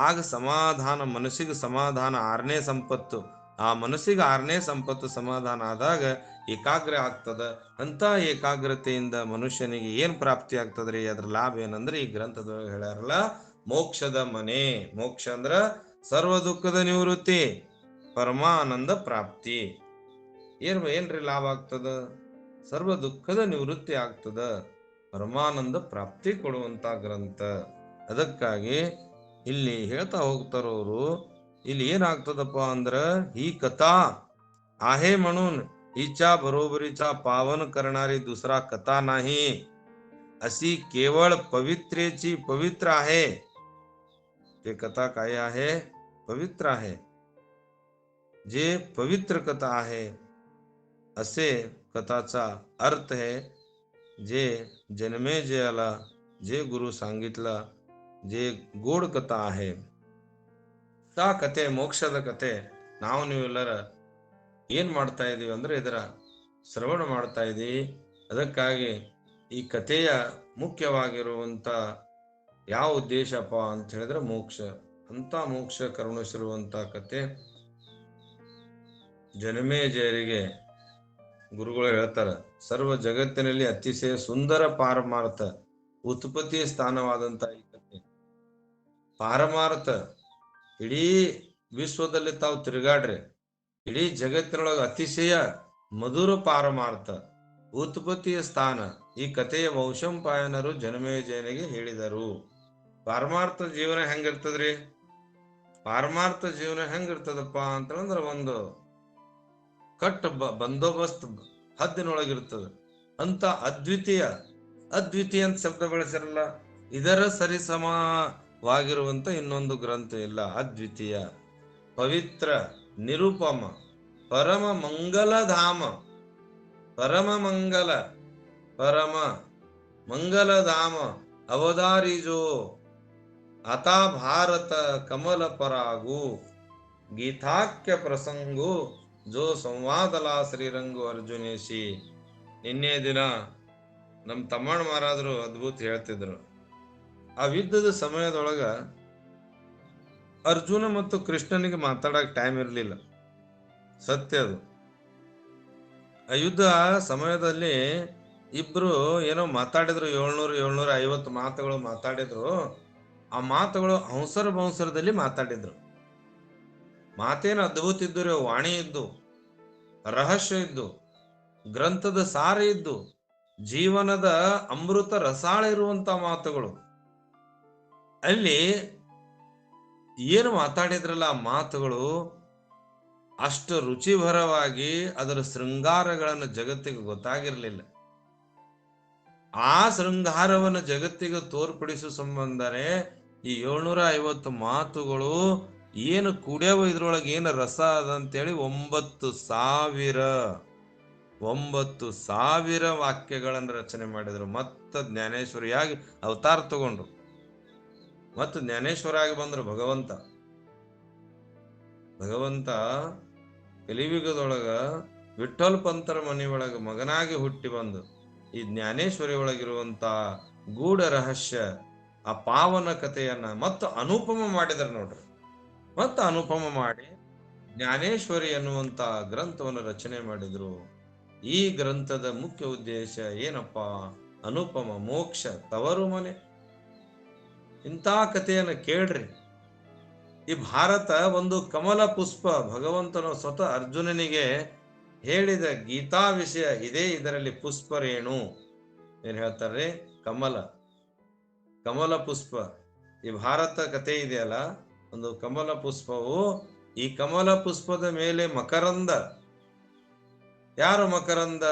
ಆಗ ಸಮಾಧಾನ, ಮನಸ್ಸಿಗೆ ಸಮಾಧಾನ ಆರನೇ ಸಂಪತ್ತು. ಆ ಮನಸ್ಸಿಗೆ ಆರನೇ ಸಂಪತ್ತು ಸಮಾಧಾನ ಆದಾಗ ಏಕಾಗ್ರ ಆಗ್ತದ. ಅಂತ ಏಕಾಗ್ರತೆಯಿಂದ ಮನುಷ್ಯನಿಗೆ ಏನ್ ಪ್ರಾಪ್ತಿ ಆಗ್ತದ್ರಿ? ಅದ್ರ ಲಾಭ ಏನಂದ್ರೆ ಈ ಗ್ರಂಥದೊಳಗೆ ಹೇಳ್ಯಾರಲ್ಲ, ಮೋಕ್ಷದ ಮನೆ. ಮೋಕ್ಷ ಅಂದ್ರ ಸರ್ವ ದುಃಖದ ನಿವೃತ್ತಿ, ಪರಮಾನಂದ ಪ್ರಾಪ್ತಿ. ಏನ್ರಿ ಲಾಭ ಆಗ್ತದ? ಸರ್ವ ದುಃಖದ ನಿವೃತ್ತಿ ಆಗ್ತದ, ಪರಮಾನಂದ ಪ್ರಾಪ್ತಿ ಕೊಡುವಂತ ಗ್ರಂಥ. ಅದಕ್ಕಾಗಿ ಇಲ್ಲಿ ಹೇಳ್ತಾ ಹೋಗ್ತಾರವರು, ಇಲ್ಲಿ ಏನಾಗ್ತದಪ್ಪ ಅಂದ್ರ, ही कथा आहे म्हणून हिच्या बरोबरीचा पावन करणारी दुसरा कथा नाही, अशी केवळ पवित्रेची पवित्र आहे. ते कथा काय आहे? पवित्र आहे. जे पवित्र कथा आहे असे कथाचा अर्थ आहे, जे जन्मेजयाला जे गुरु सांगितला, जे गोड कथा आहे, ತಾ ಕತೆ, ಮೋಕ್ಷದ ಕತೆ ನಾವು ನೀವೆಲ್ಲರ ಏನ್ ಮಾಡ್ತಾ ಇದೀವಿ ಅಂದ್ರೆ ಇದರ ಶ್ರವಣ ಮಾಡ್ತಾ ಇದೀವಿ. ಅದಕ್ಕಾಗಿ ಈ ಕಥೆಯ ಮುಖ್ಯವಾಗಿರುವಂತ ಯಾವ ಉದ್ದೇಶಪ್ಪ ಅಂತ ಹೇಳಿದ್ರೆ ಮೋಕ್ಷ. ಅಂತ ಮೋಕ್ಷ ಕರುಣಿಸಿರುವಂತ ಕತೆ. ಜನಮೇಜಯರಿಗೆ ಗುರುಗಳು ಹೇಳ್ತಾರ, ಸರ್ವ ಜಗತ್ತಿನಲ್ಲಿ ಅತಿಶಯ ಸುಂದರ ಪಾರಮಾರ್ಥ ಉತ್ಪತ್ತಿ ಸ್ಥಾನವಾದಂತ ಈ ಕಥೆ. ಪಾರಮಾರ್ಥ ಇಡೀ ವಿಶ್ವದಲ್ಲಿ ತಾವು ತಿರುಗಾಡ್ರಿ, ಇಡೀ ಜಗತ್ತಿನೊಳಗೆ ಅತಿಶಯ ಮಧುರ ಪಾರಮಾರ್ಥ ಉತ್ಪತ್ತಿಯ ಸ್ಥಾನ ಈ ಕಥೆಯ ವೈಶಂಪಾಯನರು ಜನಮೇಜಯನಿಗೆ ಹೇಳಿದರು. ಪಾರಮಾರ್ಥ ಜೀವನ ಹೆಂಗಿರ್ತದ್ರಿ? ಪಾರಮಾರ್ಥ ಜೀವನ ಹೆಂಗಿರ್ತದಪ್ಪ ಅಂತಂದ್ರ ಒಂದು ಕಟ್ ಬಂದೋಬಸ್ತ್ ಹದ್ದಿನೊಳಗಿರ್ತದ ಅಂತ ಅದ್ವಿತೀಯ ಅಂತ ಶಬ್ದ ಬಳಸಿರಲ್ಲ, ಇದರ ಸರಿಸಮವಾಗಿರುವಂತ ಇನ್ನೊಂದು ಗ್ರಂಥ ಇಲ್ಲ. ಅದ್ವಿತೀಯ, ಪವಿತ್ರ, ನಿರುಪಮ, ಪರಮ ಮಂಗಲಧಾಮ, ಪರಮ ಮಂಗಲಧಾಮ ಅವಧಾರಿಜೋ ಅತಾ ಭಾರತ ಕಮಲ ಪರಾಗು ಗೀತಾಖ್ಯ ಪ್ರಸಂಗು ಜೋ ಸಂವಾದಲಾ ಶ್ರೀರಂಗು ಅರ್ಜುನೇಶಿ. ನಿನ್ನೆ ದಿನ ನಮ್ಮ ತಮ್ಮಣ್ಣ ಮಹಾರಾಜರು ಅದ್ಭುತ ಹೇಳ್ತಿದ್ರು. ಆ ಯುದ್ಧದ ಸಮಯದೊಳಗ ಅರ್ಜುನ ಮತ್ತು ಕೃಷ್ಣನಿಗೆ ಮಾತಾಡಕ್ ಟೈಮ್ ಇರಲಿಲ್ಲ, ಸತ್ಯ ಅದು. ಆ ಯುದ್ಧ ಸಮಯದಲ್ಲಿ ಇಬ್ರು ಏನೋ ಮಾತಾಡಿದ್ರು, 750 ಮಾತುಗಳು ಮಾತಾಡಿದ್ರು. ಆ ಮಾತುಗಳು ಬೌಸರದಲ್ಲಿ ಮಾತಾಡಿದ್ರು. ಮಾತೇನು ಅದ್ಭುತ ಇದ್ದು, ವಾಣಿ ಇದ್ದು, ರಹಸ್ಯ ಇದ್ದು, ಗ್ರಂಥದ ಸಾರ ಇದ್ದು, ಜೀವನದ ಅಮೃತ ರಸಾಳ ಇರುವಂತ ಮಾತುಗಳು. ಅಲ್ಲಿ ಏನು ಮಾತಾಡಿದ್ರಲ್ಲ ಆ ಮಾತುಗಳು ಅಷ್ಟು ರುಚಿಭರವಾಗಿ ಅದರ ಶೃಂಗಾರಗಳನ್ನು ಜಗತ್ತಿಗೆ ಗೊತ್ತಾಗಿರ್ಲಿಲ್ಲ. ಆ ಶೃಂಗಾರವನ್ನು ಜಗತ್ತಿಗೆ ತೋರ್ಪಡಿಸುವ ಸಂಬಂಧನೇ ಈ 750 ಮಾತುಗಳು ಏನು ಕುಡಿಯವ, ಇದ್ರೊಳಗೆ ಏನು ರಸ ಅದಂತೇಳಿ 9,000 ವಾಕ್ಯಗಳನ್ನು ರಚನೆ ಮಾಡಿದ್ರು. ಮತ್ತ ಜ್ಞಾನೇಶ್ವರಿಯಾಗಿ ಅವತಾರ ತಗೊಂಡ್ರು, ಮತ್ತು ಜ್ಞಾನೇಶ್ವರಾಗಿ ಬಂದ್ರು. ಭಗವಂತ ಕಲಿಯುಗದೊಳಗ ವಿಠ್ಠಲ ಪಂತರ ಮನೆಯೊಳಗ ಮಗನಾಗಿ ಹುಟ್ಟಿ ಬಂದು ಈ ಜ್ಞಾನೇಶ್ವರಿ ಒಳಗಿರುವಂತ ಗೂಢ ರಹಸ್ಯ ಆ ಪಾವನ ಕಥೆಯನ್ನ ಮತ್ತು ಅನುಪಮ ಮಾಡಿದ್ರು ನೋಡ್ರಿ. ಮತ್ತು ಅನುಪಮ ಮಾಡಿ ಜ್ಞಾನೇಶ್ವರಿ ಎನ್ನುವಂತ ಗ್ರಂಥವನ್ನು ರಚನೆ ಮಾಡಿದ್ರು. ಈ ಗ್ರಂಥದ ಮುಖ್ಯ ಉದ್ದೇಶ ಏನಪ್ಪ? ಅನುಪಮ, ಮೋಕ್ಷ, ತವರು ಮನೆ. ಇಂಥ ಕಥೆಯನ್ನು ಕೇಳ್ರಿ. ಈ ಭಾರತ ಒಂದು ಕಮಲ ಪುಷ್ಪ. ಭಗವಂತನು ಸ್ವತಃ ಅರ್ಜುನನಿಗೆ ಹೇಳಿದ ಗೀತಾ ವಿಷಯ ಇದೇ. ಇದರಲ್ಲಿ ಪುಷ್ಪರೇಣು ಏನ್ ಹೇಳ್ತಾರ್ರಿ? ಕಮಲ ಪುಷ್ಪ. ಈ ಭಾರತ ಕಥೆ ಇದೆಯಲ್ಲ, ಒಂದು ಕಮಲ ಪುಷ್ಪವು. ಈ ಕಮಲ ಪುಷ್ಪದ ಮೇಲೆ ಮಕರಂದ. ಯಾರು ಮಕರಂದ?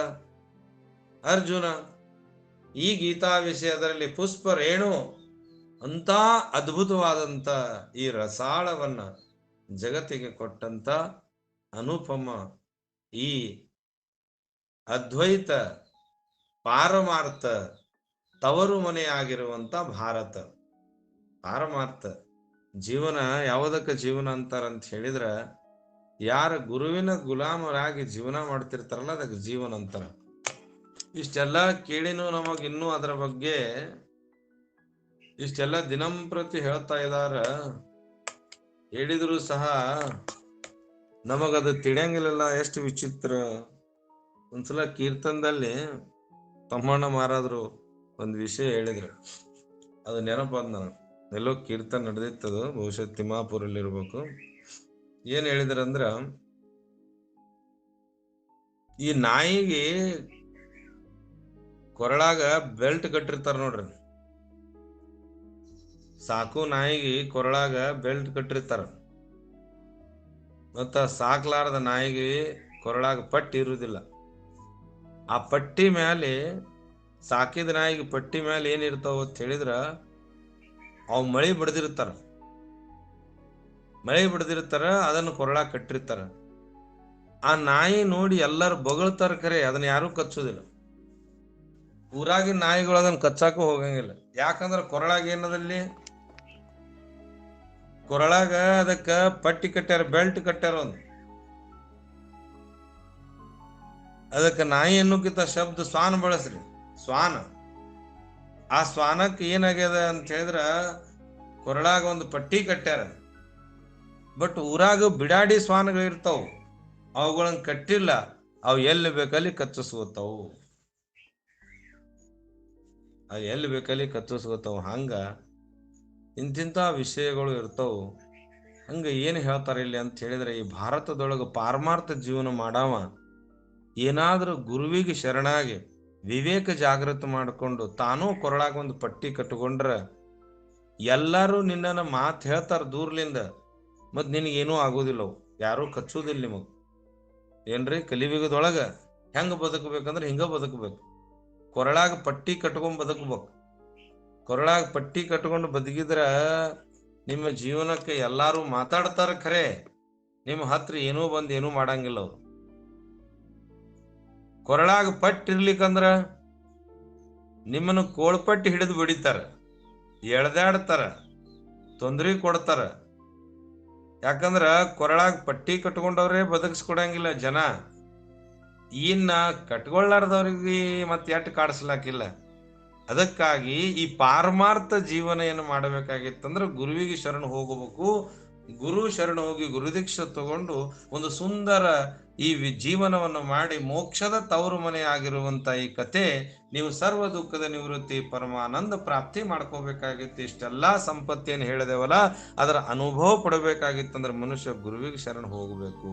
ಅರ್ಜುನ. ಈ ಗೀತಾ ವಿಷಯದಲ್ಲಿ ಪುಷ್ಪರೇಣು ಅಂತ ಅದ್ಭುತವಾದಂತ ಈ ರಸಾಳವನ್ನ ಜಗತ್ತಿಗೆ ಕೊಟ್ಟಂತ ಅನುಪಮ ಈ ಅದ್ವೈತ ಪಾರಮಾರ್ಥ ತವರು ಮನೆಯಾಗಿರುವಂತ ಭಾರತ. ಪಾರಮಾರ್ಥ ಜೀವನ ಯಾವುದಕ್ಕೆ ಜೀವನ ಅಂತಾರಂತ ಹೇಳಿದ್ರ, ಯಾರ ಗುರುವಿನ ಗುಲಾಮರಾಗಿ ಜೀವನ ಮಾಡ್ತಿರ್ತಾರಲ್ಲ ಅದಕ್ಕೆ ಜೀವನ ಅಂತಾರ. ಇಷ್ಟೆಲ್ಲ ಕೇಳಿನೂ ನಮಗಿನ್ನೂ ಅದರ ಬಗ್ಗೆ ಇಷ್ಟೆಲ್ಲ ದಿನಂಪ್ರತಿ ಹೇಳ್ತಾ ಇದಾರ. ಹೇಳಿದ್ರು ಸಹ ನಮಗದು ತಿಳಿಯಂಗಿಲ್ಲ. ಎಷ್ಟು ವಿಚಿತ್ರ. ಒಂದ್ಸಲ ಕೀರ್ತನದಲ್ಲಿ ತಮ್ಮಣ್ಣ ಮಹಾರಾಜರು ಒಂದು ವಿಷಯ ಹೇಳಿದ್ರು, ಅದು ನೆನಪಾದ ನಾನು. ಎಲ್ಲೋ ಕೀರ್ತನ ನಡೆದಿತ್ತದು, ಬಹುಶಃ ತಿಮ್ಮಾಪುರಲ್ಲಿ ಇರ್ಬೇಕು. ಏನ್ ಹೇಳಿದ್ರಂದ್ರ, ಈ ನಾಯಿಗೆ ಕೊರಳಾಗ ಬೆಲ್ಟ್ ಕಟ್ಟಿರ್ತಾರ ನೋಡ್ರಿ. ಸಾಕು ನಾಯಿಗೆ ಕೊರಳಾಗ ಬೆಲ್ಟ್ ಕಟ್ಟಿರ್ತಾರ, ಮತ್ತ ಸಾಕ್ಲಾರ್ದ ನಾಯಿಗೆ ಕೊರಳಾಗ ಪಟ್ಟಿ ಇರುವುದಿಲ್ಲ. ಆ ಪಟ್ಟಿ ಮ್ಯಾಲೆ, ಸಾಕಿದ ನಾಯಿಗೆ ಪಟ್ಟಿ ಮ್ಯಾಲೆ ಏನಿರ್ತಾವ ಅಂತ ಹೇಳಿದ್ರ, ಅವು ಮಳಿ ಬಿಡದಿರ್ತಾರ. ಅದನ್ನು ಕೊರಳಾಗ ಕಟ್ಟಿರ್ತಾರ. ಆ ನಾಯಿ ನೋಡಿ ಎಲ್ಲರೂ ಬೊಗಳ್ತಾರ, ಖರೆ ಅದನ್ನ ಯಾರು ಕಚ್ಚೋದಿಲ್ಲ. ಊರಾಗಿನ ನಾಯಿಗಳು ಅದನ್ನ ಕಚ್ಚಾಕು ಹೋಗಂಗಿಲ್ಲ. ಯಾಕಂದ್ರ ಕೊರಳಾಗ ಏನದಲ್ಲಿ, ಕೊರಳಾಗ ಅದಕ್ಕ ಪಟ್ಟಿ ಕಟ್ಟ್ಯಾರ, ಬೆಲ್ಟ್ ಕಟ್ಟ್ಯಾರ. ಒಂದು ಅದಕ್ಕೆ ನಾಯಿ ಅನ್ನೋಕ್ಕಿಂತ ಶಬ್ದ ಶ್ವಾನ ಬಳಸ್ರಿ. ಶ್ವಾನ. ಆ ಶ್ವಾನಕ್ಕೆ ಏನಾಗ್ಯದ ಅಂತ ಹೇಳಿದ್ರ, ಕೊರಳಾಗ ಒಂದು ಪಟ್ಟಿ ಕಟ್ಟ್ಯಾರ. ಬಟ್ ಊರಾಗ ಬಿಡಾಡಿ ಶ್ವಾನಗಳು ಇರ್ತಾವ, ಅವುಗಳನ್ನ ಕಟ್ಟಿಲ್ಲ, ಅವು ಎಲ್ಲಿ ಬೇಕಲ್ಲಿ ಕಚ್ಚಿಸ್ಕೋತಾವು, ಅವು ಎಲ್ಲಿ ಬೇಕಲ್ಲಿ ಕಚ್ಚಿಸ್ಕೋತಾವು. ಹಂಗ ಇಂತಿಂಥ ವಿಷಯಗಳು ಇರ್ತಾವು. ಹಂಗ ಏನು ಹೇಳ್ತಾರೆ ಇಲ್ಲಿ ಅಂತ ಹೇಳಿದ್ರೆ, ಈ ಭಾರತದೊಳಗೆ ಪಾರಮಾರ್ಥ ಜೀವನ ಮಾಡಾವ ಏನಾದ್ರೂ ಗುರುವಿಗೆ ಶರಣಾಗಿ ವಿವೇಕ ಜಾಗೃತ ಮಾಡಿಕೊಂಡು ತಾನೂ ಕೊರಳಾಗ ಒಂದು ಪಟ್ಟಿ ಕಟ್ಕೊಂಡ್ರ ಎಲ್ಲರೂ ನಿನ್ನನ್ನು ಮಾತು ಹೇಳ್ತಾರ ದೂರ್ಲಿಂದ, ಮತ್ ನಿನಗೇನೂ ಆಗೋದಿಲ್ಲವು, ಯಾರೂ ಕಚ್ಚುವುದಿಲ್ಲ ನಿಮಗ್. ಏನ್ರಿ ಕಲಿಯುಗದೊಳಗ ಹೆಂಗ ಬದುಕಬೇಕಂದ್ರೆ ಹಿಂಗ ಬದುಕಬೇಕು. ಕೊರಳಾಗ ಪಟ್ಟಿ ಕಟ್ಕೊಂಡ್ ಬದುಕಬೇಕು. ಕೊರಳಾಗ ಪಟ್ಟಿ ಕಟ್ಕೊಂಡು ಬದುಕಿದ್ರ ನಿಮ್ಮ ಜೀವನಕ್ಕೆ ಎಲ್ಲಾರು ಮಾತಾಡ್ತಾರ, ಖರೆ ನಿಮ್ಮ ಹತ್ರ ಏನೂ ಬಂದ್ ಏನೂ ಮಾಡಂಗಿಲ್ಲ ಅವ್ರು. ಕೊರಳಾಗ ಪಟ್ಟಿರ್ಲಿಕ್ಕಂದ್ರ ನಿಮ್ಮನ್ನು ಕೋಳ್ಪಟ್ಟಿ ಹಿಡಿದು ಬಿಡಿತಾರ, ಎಳ್ದಾಡ್ತಾರ, ತೊಂದ್ರೆ ಕೊಡ್ತಾರ. ಯಾಕಂದ್ರ ಕೊರಳಾಗ ಪಟ್ಟಿ ಕಟ್ಕೊಂಡವ್ರೆ ಬದುಕಿಸ್ಕೊಡಂಗಿಲ್ಲ ಜನ. ಇನ್ನ ಕಟ್ಕೊಳ್ಳಾರ್ದವ್ರಿಗೆ ಮತ್ತೆ ಎಟ್ಟು ಕಾಡಿಸ್ಲಾಕಿಲ್ಲ. ಅದಕ್ಕಾಗಿ ಈ ಪಾರಮಾರ್ಥ ಜೀವನ ಏನು ಮಾಡಬೇಕಾಗಿತ್ತಂದ್ರ ಗುರುವಿಗೆ ಶರಣ ಹೋಗಬೇಕು. ಗುರು ಶರಣ ಹೋಗಿ ಗುರುದೀಕ್ಷೆ ತಗೊಂಡು ಒಂದು ಸುಂದರ ಈ ಜೀವನವನ್ನು ಮಾಡಿ ಮೋಕ್ಷದ ತವರು ಮನೆ ಆಗಿರುವಂತ ಈ ಕತೆ ನೀವು ಸರ್ವ ದುಃಖದ ನಿವೃತ್ತಿ ಪರಮಾನಂದ ಪ್ರಾಪ್ತಿ ಮಾಡ್ಕೋಬೇಕಾಗಿತ್ತು. ಇಷ್ಟೆಲ್ಲಾ ಸಂಪತ್ತೇನು ಹೇಳಿದೆವಲ್ಲ ಅದರ ಅನುಭವ ಪಡಬೇಕಾಗಿತ್ತಂದ್ರೆ ಮನುಷ್ಯ ಗುರುವಿಗೆ ಶರಣ ಹೋಗಬೇಕು.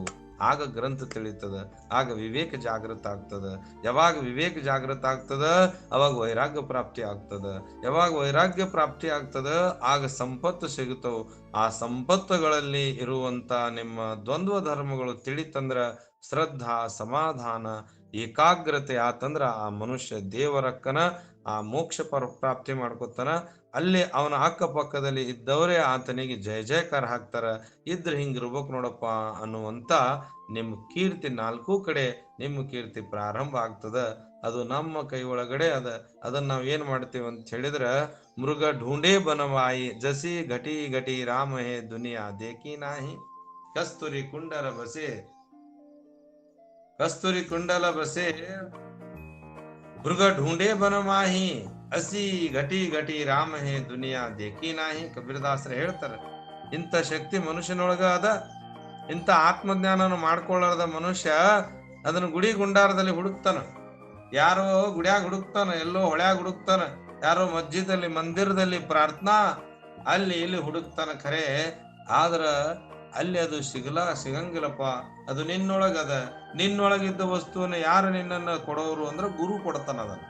ಆಗ ಗ್ರಂಥ ತಿಳಿತದ, ಆಗ ವಿವೇಕ ಜಾಗೃತ ಆಗ್ತದ. ಯಾವಾಗ ವಿವೇಕ ಜಾಗೃತ ಆಗ್ತದ ಅವಾಗ ವೈರಾಗ್ಯ ಪ್ರಾಪ್ತಿ ಆಗ್ತದ. ಯಾವಾಗ ವೈರಾಗ್ಯ ಪ್ರಾಪ್ತಿ ಆಗ್ತದ ಆಗ ಸಂಪತ್ತು ಸಿಗುತ್ತವು. ಆ ಸಂಪತ್ತುಗಳಲ್ಲಿ ಇರುವಂತ ನಿಮ್ಮ ದ್ವಂದ್ವ ಧರ್ಮಗಳು ತಿಳಿತಂದ್ರ ಶ್ರದ್ಧಾ, ಸಮಾಧಾನ, ಏಕಾಗ್ರತೆ ಆತಂದ್ರ ಆ ಮನುಷ್ಯ ದೇವರಕ್ಕನ ಆ ಮೋಕ್ಷ ಪ್ರಾಪ್ತಿ ಮಾಡ್ಕೊತಾನ. ಅಲ್ಲಿ ಅವನ ಅಕ್ಕಪಕ್ಕದಲ್ಲಿ ಇದ್ದವರೇ ಆತನಿಗೆ ಜಯ ಜಯಕಾರ ಹಾಕ್ತಾರ. ಇದ್ರೆ ಹಿಂಗಿರ್ಬೇಕು ನೋಡಪ್ಪ ಅನ್ನುವಂತ ನಿಮ್ಮ ಕೀರ್ತಿ ನಾಲ್ಕೂ ಕಡೆ ನಿಮ್ಮ ಕೀರ್ತಿ ಪ್ರಾರಂಭ ಆಗ್ತದ. ಅದು ನಮ್ಮ ಕೈ ಒಳಗಡೆ ಅದ. ಅದನ್ನ ನಾವ್ ಏನ್ ಮಾಡ್ತೀವಿ ಅಂತ ಹೇಳಿದ್ರ, ಮೃಗ ಢೂಂಢೇ ಬನವಾಯಿ ಜಸಿ ಘಟಿ ಘಟಿ ರಾಮ ಹೇ ದುನಿಯಾ ದೇಖಿ ನಾಹಿ, ಕಸ್ತೂರಿ ಕುಂಡಲ ಬಸೆ ಕಸ್ತೂರಿ ಕುಂಡಲ ಬಸೆ ಮೃಗ ಢೂಂಢೇ ಬನವಾಹಿ ಹಸಿ ಘಟಿ ಘಟಿ ರಾಮ ಹೇ ದುನಿಯಾ ದೇಖಿ ನಾಹಿ. ಕಬೀರದಾಸರ ಹೇಳ್ತಾರ, ಇಂಥ ಶಕ್ತಿ ಮನುಷ್ಯನೊಳಗ ಅದ. ಇಂಥ ಆತ್ಮಜ್ಞಾನವನ್ನು ಮಾಡ್ಕೊಳ್ಳಾರದ ಮನುಷ್ಯ ಅದನ್ನ ಗುಡಿ ಗುಂಡಾರದಲ್ಲಿ ಹುಡುಕ್ತಾನ, ಯಾರೋ ಗುಡಿಯಾಗ ಹುಡುಕ್ತಾನ, ಎಲ್ಲೋ ಹೊಳ್ಯಾಗ ಹುಡುಕ್ತಾನ, ಯಾರೋ ಮಸ್ಜಿದಲ್ಲಿ ಮಂದಿರದಲ್ಲಿ ಪ್ರಾರ್ಥನಾ ಅಲ್ಲಿ ಇಲ್ಲಿ ಹುಡುಕ್ತಾನ. ಖರೆ ಆದ್ರ ಅಲ್ಲಿ ಅದು ಸಿಗಂಗಿಲ್ಲಪ್ಪ. ಅದು ನಿನ್ನೊಳಗದ. ನಿನ್ನೊಳಗಿದ್ದ ವಸ್ತುವನ್ನ ಯಾರು ನಿನ್ನನ್ನ ಕೊಡೋರು ಅಂದ್ರ ಗುರು ಕೊಡ್ತಾನ. ಅದನ್ನ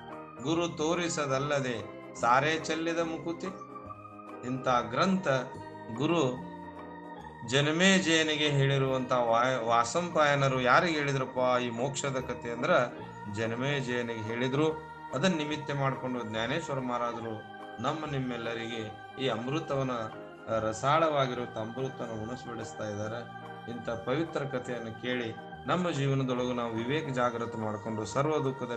ಗುರು ತೋರಿಸದಲ್ಲದೆ ಸಾರೇ ಚೆಲ್ಲಿದ ಮುಕುತಿ. ಇಂಥ ಗ್ರಂಥ ಗುರು ಜನಮೇಜಯನಿಗೆ ಹೇಳಿರುವಂತ ವಾಸಂಪಾಯನರು ಯಾರಿಗೆ ಹೇಳಿದ್ರಪ್ಪ ಈ ಮೋಕ್ಷದ ಕಥೆ ಅಂದ್ರ ಜನಮೇಜಯನಿಗೆ ಹೇಳಿದ್ರು. ಅದನ್ನ ನಿಮಿತ್ತ ಮಾಡಿಕೊಂಡು ಜ್ಞಾನೇಶ್ವರ ಮಹಾರಾಜರು ನಿಮ್ಮೆಲ್ಲರಿಗೆ ಈ ಅಮೃತವನ್ನ ರಸಾಳವಾಗಿರುವಂತ ಅಮೃತವನ್ನು ಉಣಿಸ್ಬಿಡಿಸ್ತಾ ಇದ್ದಾರೆ. ಇಂಥ ಪವಿತ್ರ ಕಥೆಯನ್ನು ಕೇಳಿ ನಮ್ಮ ಜೀವನದೊಳಗೂ ನಾವು ವಿವೇಕ ಜಾಗೃತ ಮಾಡಿಕೊಂಡು ಸರ್ವ ದುಃಖದ